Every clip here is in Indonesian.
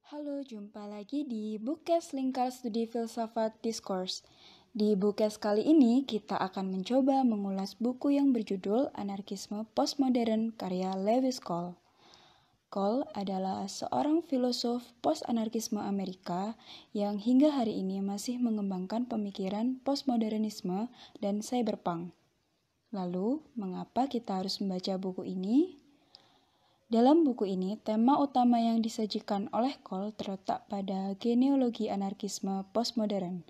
Halo, jumpa lagi di Bookcast Lingkar Studi Filsafat Discourse. Di Bookcast kali ini, kita akan mencoba mengulas buku yang berjudul Anarkisme Postmodern karya Lewis Cole. Cole adalah seorang filosof post-anarkisme Amerika yang hingga hari ini masih mengembangkan pemikiran postmodernisme dan cyberpunk. Lalu, mengapa kita harus membaca buku ini? Dalam buku ini, tema utama yang disajikan oleh Cole terletak pada genealogi anarkisme postmodern,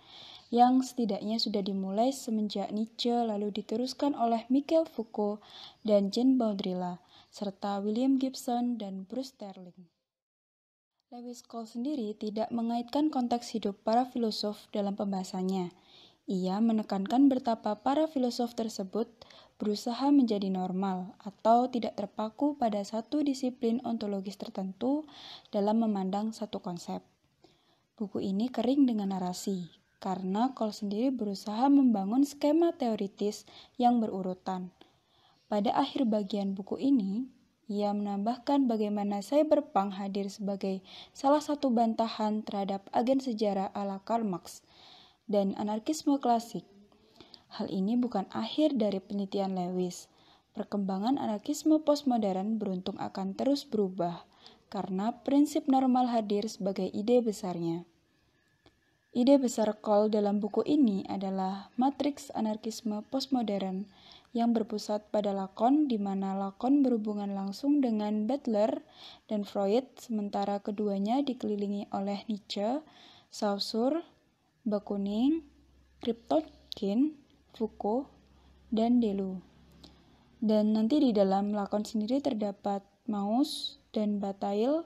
yang setidaknya sudah dimulai semenjak Nietzsche lalu diteruskan oleh Michel Foucault dan Jean Baudrillard, serta William Gibson dan Bruce Sterling. Lewis Cole sendiri tidak mengaitkan konteks hidup para filosof dalam pembahasannya. Ia menekankan betapa para filosof tersebut berusaha menjadi normal atau tidak terpaku pada satu disiplin ontologis tertentu dalam memandang satu konsep. Buku ini kering dengan narasi, karena Cole sendiri berusaha membangun skema teoritis yang berurutan. Pada akhir bagian buku ini, ia menambahkan bagaimana cyberpunk hadir sebagai salah satu bantahan terhadap agen sejarah ala Karl Marx dan anarkisme klasik. Hal ini bukan akhir dari penelitian Lewis. Perkembangan anarkisme postmodern beruntung akan terus berubah, karena prinsip normal hadir sebagai ide besarnya. Ide besar Cole dalam buku ini adalah matriks anarkisme postmodern yang berpusat pada Lacan, di mana Lacan berhubungan langsung dengan Butler dan Freud, sementara keduanya dikelilingi oleh Nietzsche, Saussure, Bakunin, Kropotkin, Foucault, dan Deleuze. Dan nanti di dalam Lacan sendiri terdapat Mauss dan Bataille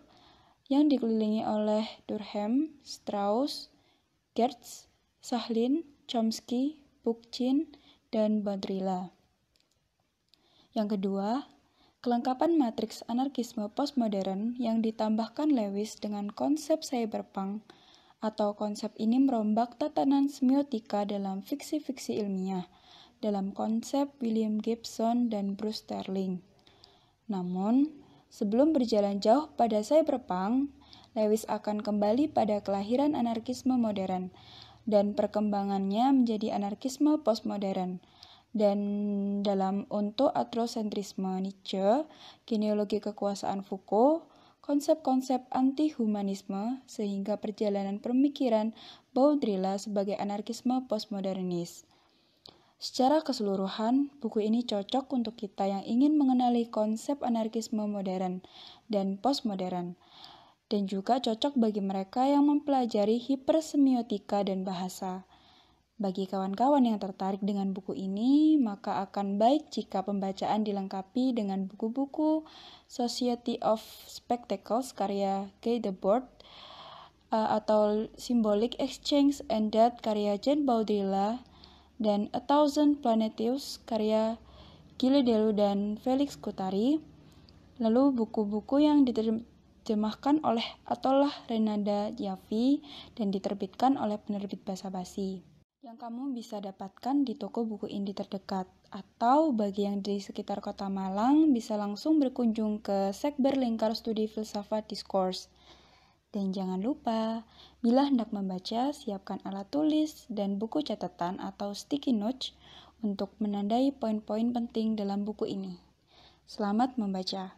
yang dikelilingi oleh Durkheim, Strauss, Geertz, Sahlin, Chomsky, Bookchin, dan Baudrillard. Yang kedua, kelengkapan matriks anarkisme postmodern yang ditambahkan Lewis dengan konsep cyberpunk atau konsep ini merombak tatanan semiotika dalam fiksi-fiksi ilmiah, dalam konsep William Gibson dan Bruce Sterling. Namun, sebelum berjalan jauh pada cyberpunk, Lewis akan kembali pada kelahiran anarkisme modern dan perkembangannya menjadi anarkisme postmodern. Dan dalam onto-atrosentrisme Nietzsche, genealogi kekuasaan Foucault, konsep-konsep anti-humanisme, sehingga perjalanan pemikiran Baudrillard sebagai anarkisme postmodernis. Secara keseluruhan, buku ini cocok untuk kita yang ingin mengenali konsep anarkisme modern dan postmodern, dan juga cocok bagi mereka yang mempelajari hipersemiotika dan bahasa. Bagi kawan-kawan yang tertarik dengan buku ini, maka akan baik jika pembacaan dilengkapi dengan buku-buku Society of Spectacles karya Guy Debord, atau Symbolic Exchange and Death karya Jean Baudrillard, dan A Thousand Planeteus karya Gilles Deleuze dan Félix Guattari. Lalu buku-buku yang diterjemahkan oleh Atollah Renanda Jaffy dan diterbitkan oleh penerbit Basa-Basi, yang kamu bisa dapatkan di toko buku indie terdekat, atau bagi yang di sekitar kota Malang bisa langsung berkunjung ke Sekber Lingkar Studi Filsafat Discourse. Dan jangan lupa, bila hendak membaca, siapkan alat tulis dan buku catatan atau sticky notes untuk menandai poin-poin penting dalam buku ini. Selamat membaca.